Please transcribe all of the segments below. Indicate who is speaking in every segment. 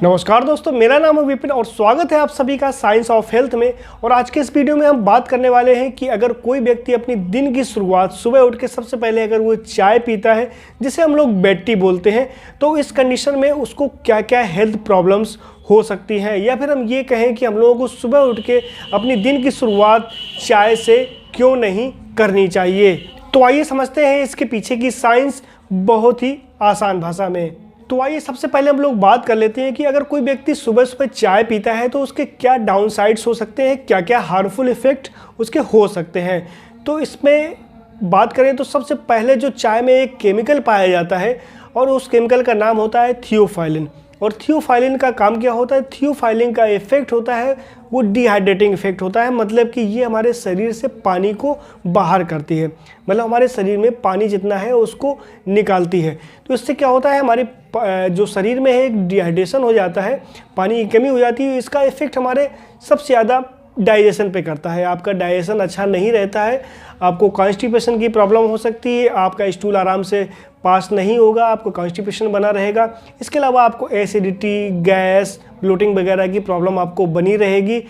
Speaker 1: नमस्कार दोस्तों, मेरा नाम है विपिन और स्वागत है आप सभी का साइंस ऑफ हेल्थ में। और आज के इस वीडियो में हम बात करने वाले हैं कि अगर कोई व्यक्ति अपनी दिन की शुरुआत सुबह उठ के सबसे पहले अगर वो चाय पीता है, जिसे हम लोग बेड टी बोलते हैं, तो इस कंडीशन में उसको क्या क्या हेल्थ प्रॉब्लम्स हो सकती हैं, या फिर हम ये कहें कि हम लोगों को सुबह उठ के अपनी दिन की शुरुआत चाय से क्यों नहीं करनी चाहिए। तो आइए समझते हैं इसके पीछे की साइंस बहुत ही आसान भाषा में। तो आइए सबसे पहले हम लोग बात कर लेते हैं कि अगर कोई व्यक्ति सुबह सुबह चाय पीता है तो उसके क्या डाउन साइड्स हो सकते हैं, क्या क्या हार्मफुल इफ़ेक्ट उसके हो सकते हैं। तो इसमें बात करें तो सबसे पहले जो चाय में एक केमिकल पाया जाता है और उस केमिकल का नाम होता है थियोफाइलिन। और थियोफाइलिन का काम क्या होता है? थियोफाइलिन का इफ़ेक्ट होता है वो डिहाइड्रेटिंग इफ़ेक्ट होता है, मतलब कि ये हमारे शरीर से पानी को बाहर करती है, मतलब हमारे शरीर में पानी जितना है उसको निकालती है। तो इससे क्या होता है, हमारे जो शरीर में है एक डिहाइड्रेशन हो जाता है, पानी की कमी हो जाती है। इसका इफ़ेक्ट हमारे सबसे ज़्यादा डाइजेशन पे करता है। आपका डाइजेशन अच्छा नहीं रहता है, आपको कॉन्स्टिपेशन की प्रॉब्लम हो सकती है, आपका स्टूल आराम से पास नहीं होगा, आपको कॉन्स्टिपेशन बना रहेगा। इसके अलावा आपको एसिडिटी, गैस, ब्लोटिंग वगैरह की प्रॉब्लम आपको बनी रहेगी।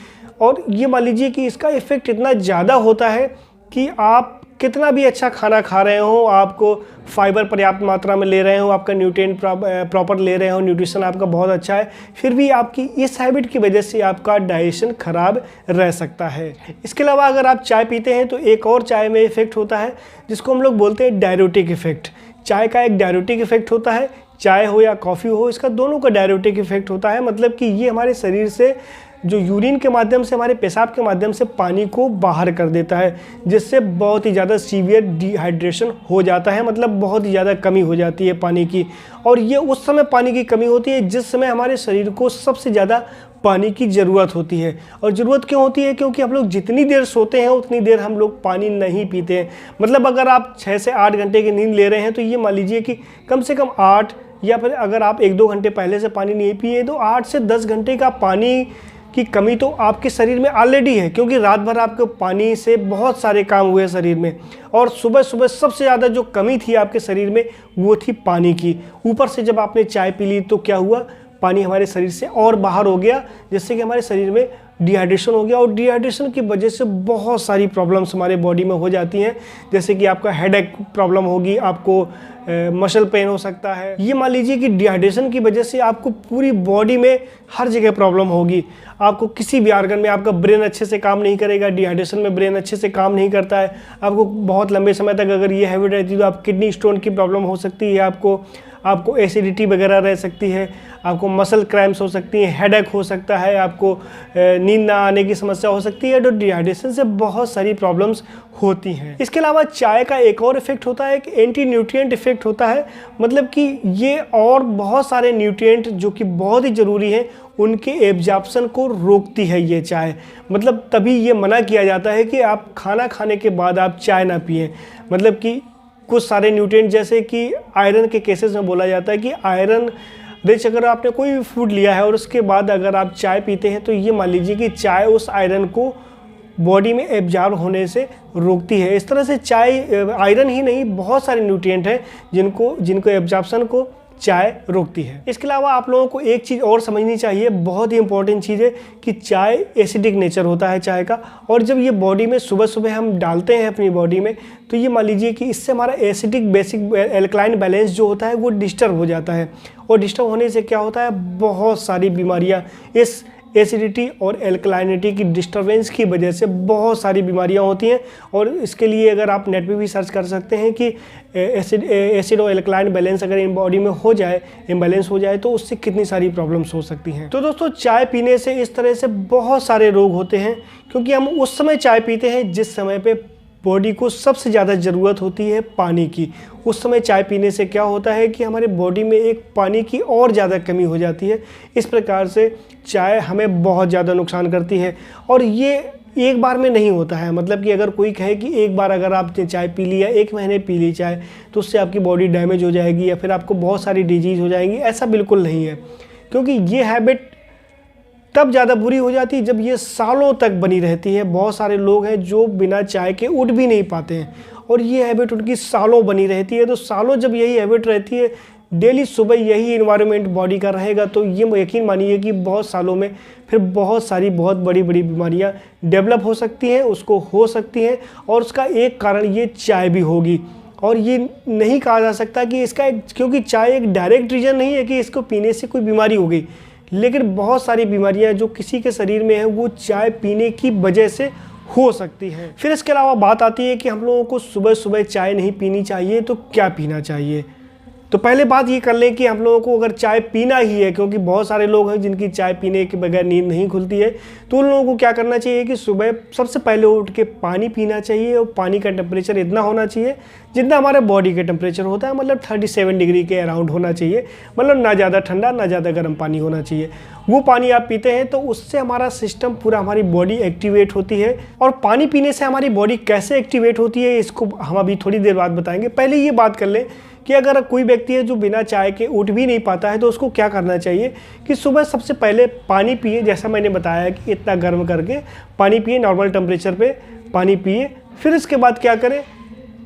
Speaker 1: और ये मान लीजिए कि इसका इफ़ेक्ट इतना ज़्यादा होता है कि आप कितना भी अच्छा खाना खा रहे हो, आपको फाइबर पर्याप्त मात्रा में ले रहे हो, आपका न्यूट्रिएंट प्रॉपर ले रहे हो, न्यूट्रिशन आपका बहुत अच्छा है, फिर भी आपकी इस हैबिट की वजह से आपका डाइजेशन खराब रह सकता है। इसके अलावा अगर आप चाय पीते हैं तो एक और चाय में इफ़ेक्ट होता है जिसको हम लोग बोलते हैं डाययूरेटिक इफ़ेक्ट। चाय का एक डाययूरेटिक इफ़ेक्ट होता है, चाय हो या कॉफ़ी हो, इसका दोनों का डाययूरेटिक इफ़ेक्ट होता है। मतलब कि ये हमारे शरीर से जो यूरिन के माध्यम से, हमारे पेशाब के माध्यम से पानी को बाहर कर देता है, जिससे बहुत ही ज़्यादा सीवियर डिहाइड्रेशन हो जाता है, मतलब बहुत ही ज़्यादा कमी हो जाती है पानी की। और ये उस समय पानी की कमी होती है जिस समय हमारे शरीर को सबसे ज़्यादा पानी की ज़रूरत होती है। और ज़रूरत क्यों होती है? क्योंकि हम लोग जितनी देर सोते हैं उतनी देर हम लोग पानी नहीं पीते हैं। मतलब अगर आप 6 से 8 घंटे की नींद ले रहे हैं तो ये मान लीजिए कि कम से कम 8, या फिर अगर आप 1-2 घंटे पहले से पानी नहीं पिए तो 8 से 10 घंटे का पानी की कमी तो आपके शरीर में ऑलरेडी है, क्योंकि रात भर आपके पानी से बहुत सारे काम हुए शरीर में। और सुबह सुबह सबसे ज़्यादा जो कमी थी आपके शरीर में वो थी पानी की। ऊपर से जब आपने चाय पी ली तो क्या हुआ, पानी हमारे शरीर से और बाहर हो गया, जिससे कि हमारे शरीर में डिहाइड्रेशन हो गया। और डिहाइड्रेशन की वजह से बहुत सारी प्रॉब्लम्स हमारे बॉडी में हो जाती हैं, जैसे कि आपका हेडेक प्रॉब्लम होगी, आपको मसल पेन हो सकता है। ये मान लीजिए कि डिहाइड्रेशन की वजह से आपको पूरी बॉडी में हर जगह प्रॉब्लम होगी। आपको किसी भी आर्गन में, आपका ब्रेन अच्छे से काम नहीं करेगा, डिहाइड्रेशन में ब्रेन अच्छे से काम नहीं करता है। आपको बहुत लंबे समय तक अगर ये हैबिट रहती है तो आप किडनी स्टोन की प्रॉब्लम हो सकती है, आपको एसिडिटी वगैरह रह सकती है, आपको मसल क्रैम्प्स हो सकती हैं, हेडेक हो सकता है, आपको नींद ना आने की समस्या हो सकती है। तो डिहाइड्रेशन से बहुत सारी प्रॉब्लम्स होती हैं। इसके अलावा चाय का एक और इफेक्ट होता है, एक एंटी न्यूट्रिएंट इफेक्ट होता है। मतलब कि ये और बहुत सारे न्यूट्रिएंट जो कि बहुत ही ज़रूरी हैं उनके एब्जॉर्प्शन को रोकती है ये चाय। मतलब तभी ये मना किया जाता है कि आप खाना खाने के बाद आप चाय ना पिएं। मतलब कि कुछ सारे न्यूट्रिएंट, जैसे कि आयरन के केसेस में बोला जाता है कि आयरन रिच अगर आपने कोई भी फूड लिया है और उसके बाद अगर आप चाय पीते हैं तो ये मान लीजिए कि चाय उस आयरन को बॉडी में एब्जॉर्ब होने से रोकती है। इस तरह से चाय आयरन ही नहीं, बहुत सारे न्यूट्रिएंट हैं जिनको एब्जॉर्प्शन को चाय रोकती है। इसके अलावा आप लोगों को एक चीज़ और समझनी चाहिए, बहुत ही इंपॉर्टेंट चीज़ है कि चाय एसिडिक नेचर होता है चाय का। और जब ये बॉडी में सुबह सुबह हम डालते हैं अपनी बॉडी में, तो ये मान लीजिए कि इससे हमारा एसिडिक बेसिक एल्कलाइन बैलेंस जो होता है वो डिस्टर्ब हो जाता है। और डिस्टर्ब होने से क्या होता है, बहुत सारी बीमारियाँ, इस एसिडिटी और एल्कलाइनिटी की डिस्टर्बेंस की वजह से बहुत सारी बीमारियां होती हैं। और इसके लिए अगर आप नेट पे भी सर्च कर सकते हैं कि एसिड और एल्कलाइन बैलेंस अगर इन बॉडी में हो जाए, इम्बैलेंस हो जाए, तो उससे कितनी सारी प्रॉब्लम्स हो सकती हैं। तो दोस्तों, चाय पीने से इस तरह से बहुत सारे रोग होते हैं, क्योंकि हम उस समय चाय पीते हैं जिस समय पे बॉडी को सबसे ज़्यादा ज़रूरत होती है पानी की। उस समय चाय पीने से क्या होता है कि हमारे बॉडी में एक पानी की और ज़्यादा कमी हो जाती है। इस प्रकार से चाय हमें बहुत ज़्यादा नुकसान करती है। और ये एक बार में नहीं होता है। मतलब कि अगर कोई कहे कि एक बार अगर आपने चाय पी ली या 1 महीने पी ली चाय तो उससे आपकी बॉडी डैमेज हो जाएगी या फिर आपको बहुत सारी डिजीज़ हो जाएंगी, ऐसा बिल्कुल नहीं है। क्योंकि ये हैबिट तब ज़्यादा बुरी हो जाती है जब ये सालों तक बनी रहती है। बहुत सारे लोग हैं जो बिना चाय के उठ भी नहीं पाते हैं और ये हैबिट उनकी सालों बनी रहती है। तो सालों जब यही हैबिट रहती है, डेली सुबह यही इन्वायरमेंट बॉडी का रहेगा तो ये यकीन मानिए कि बहुत सालों में फिर बहुत सारी बहुत बड़ी बड़ी बीमारियां डेवलप हो सकती हैं, उसको हो सकती हैं। और उसका एक कारण ये चाय भी होगी। और ये नहीं कहा जा सकता कि इसका क्योंकि चाय एक डायरेक्ट रीज़न नहीं है कि इसको पीने से कोई बीमारी हो गई, लेकिन बहुत सारी बीमारियां जो किसी के शरीर में है वो चाय पीने की वजह से हो सकती है। फिर इसके अलावा बात आती है कि हम लोगों को सुबह सुबह चाय नहीं पीनी चाहिए, तो क्या पीना चाहिए। तो पहले बात ये कर लें कि हम लोगों को अगर चाय पीना ही है, क्योंकि बहुत सारे लोग हैं जिनकी चाय पीने के बगैर नींद नहीं खुलती है, तो उन लोगों को क्या करना चाहिए कि सुबह सबसे पहले उठ के पानी पीना चाहिए। और पानी का टेम्परेचर इतना होना चाहिए जितना हमारे बॉडी का टेम्परेचर होता है, मतलब 37 डिग्री के अराउंड होना चाहिए। मतलब ना ज़्यादा ठंडा ना ज़्यादा गर्म पानी होना चाहिए। वो पानी आप पीते हैं तो उससे हमारा सिस्टम पूरा, हमारी बॉडी एक्टिवेट होती है। और पानी पीने से हमारी बॉडी कैसे एक्टिवेट होती है इसको हम अभी थोड़ी देर बाद बताएंगे। पहले ये बात कर लें कि अगर कोई व्यक्ति है जो बिना चाय के उठ भी नहीं पाता है तो उसको क्या करना चाहिए कि सुबह सबसे पहले पानी पिए। जैसा मैंने बताया कि इतना गर्म करके पानी पिए, नॉर्मल टेम्परेचर पे पानी पिए। फिर इसके बाद क्या करें,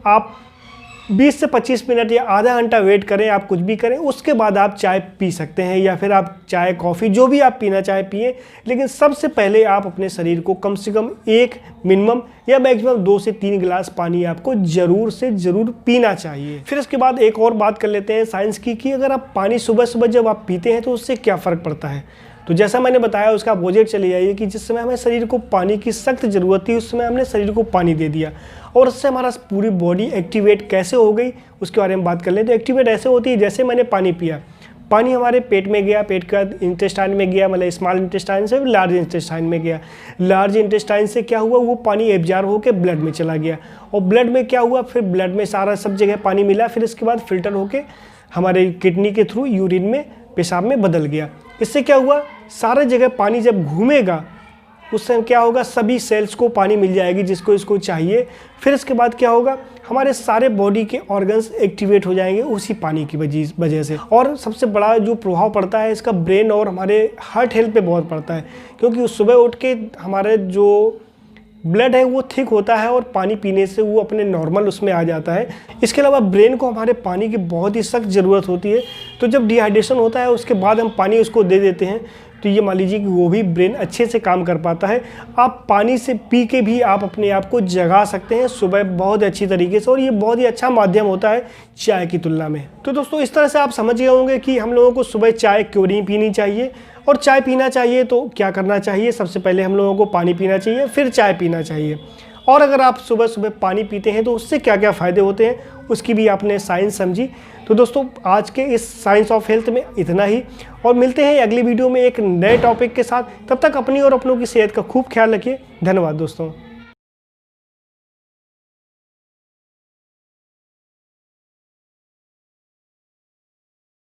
Speaker 1: आप 20 से 25 मिनट या आधा घंटा वेट करें, आप कुछ भी करें, उसके बाद आप चाय पी सकते हैं। या फिर आप चाय कॉफ़ी जो भी आप पीना चाहे पिए, लेकिन सबसे पहले आप अपने शरीर को कम से कम एक मिनिमम या मैक्सिमम 2 से 3 गिलास पानी आपको ज़रूर से ज़रूर पीना चाहिए। फिर इसके बाद एक और बात कर लेते हैं साइंस की कि अगर आप पानी सुबह सुबह जब आप पीते हैं तो उससे क्या फ़र्क पड़ता है। तो जैसा मैंने बताया उसका अपोजिट चले जाइए कि जिस समय हमें शरीर को पानी की सख्त ज़रूरत थी उस समय हमने शरीर को पानी दे दिया और उससे हमारा पूरी बॉडी एक्टिवेट कैसे हो गई उसके बारे में बात कर लें। तो एक्टिवेट ऐसे होती है जैसे मैंने पानी पिया, पानी हमारे पेट में गया, पेट का इंटेस्टाइन में गया, मतलब स्मॉल इंटेस्टाइन से लार्ज इंटेस्टाइन में गया। लार्ज इंटेस्टाइन से क्या हुआ, वो पानी एब्जॉर्ब होकर ब्लड में चला गया और ब्लड में क्या हुआ, फिर ब्लड में सारा सब जगह पानी मिला। फिर इसके बाद फिल्टर होकर हमारे किडनी के थ्रू यूरिन में, पेशाब में बदल गया। इससे क्या हुआ, सारे जगह पानी जब घूमेगा उस समय क्या होगा, सभी सेल्स को पानी मिल जाएगी जिसको इसको चाहिए। फिर इसके बाद क्या होगा, हमारे सारे बॉडी के ऑर्गन्स एक्टिवेट हो जाएंगे उसी पानी की वजह से। और सबसे बड़ा जो प्रभाव पड़ता है इसका ब्रेन और हमारे हार्ट हेल्थ पे बहुत पड़ता है, क्योंकि सुबह उठ के हमारे जो ब्लड है वो थिक होता है और पानी पीने से वो अपने नॉर्मल उसमें आ जाता है। इसके अलावा ब्रेन को हमारे पानी की बहुत ही सख्त ज़रूरत होती है, तो जब डिहाइड्रेशन होता है उसके बाद हम पानी उसको दे देते हैं तो ये मान लीजिए कि वो भी ब्रेन अच्छे से काम कर पाता है। आप पानी से पी के भी आप अपने आप को जगा सकते हैं सुबह बहुत अच्छी तरीके से, और ये बहुत ही अच्छा माध्यम होता है चाय की तुलना में। तो दोस्तों इस तरह से आप समझ गए होंगे कि हम लोगों को सुबह चाय क्यों नहीं पीनी चाहिए, और चाय पीना चाहिए तो क्या करना चाहिए। सबसे पहले हम लोगों को पानी पीना चाहिए, फिर चाय पीना चाहिए। और अगर आप सुबह सुबह पानी पीते हैं तो उससे क्या क्या फ़ायदे होते हैं उसकी भी आपने साइंस समझी। तो दोस्तों आज के इस साइंस ऑफ हेल्थ में इतना ही, और मिलते हैं अगली वीडियो में एक नए टॉपिक के साथ। तब तक अपनी और अपनों की सेहत का खूब ख्याल रखिए। धन्यवाद दोस्तों।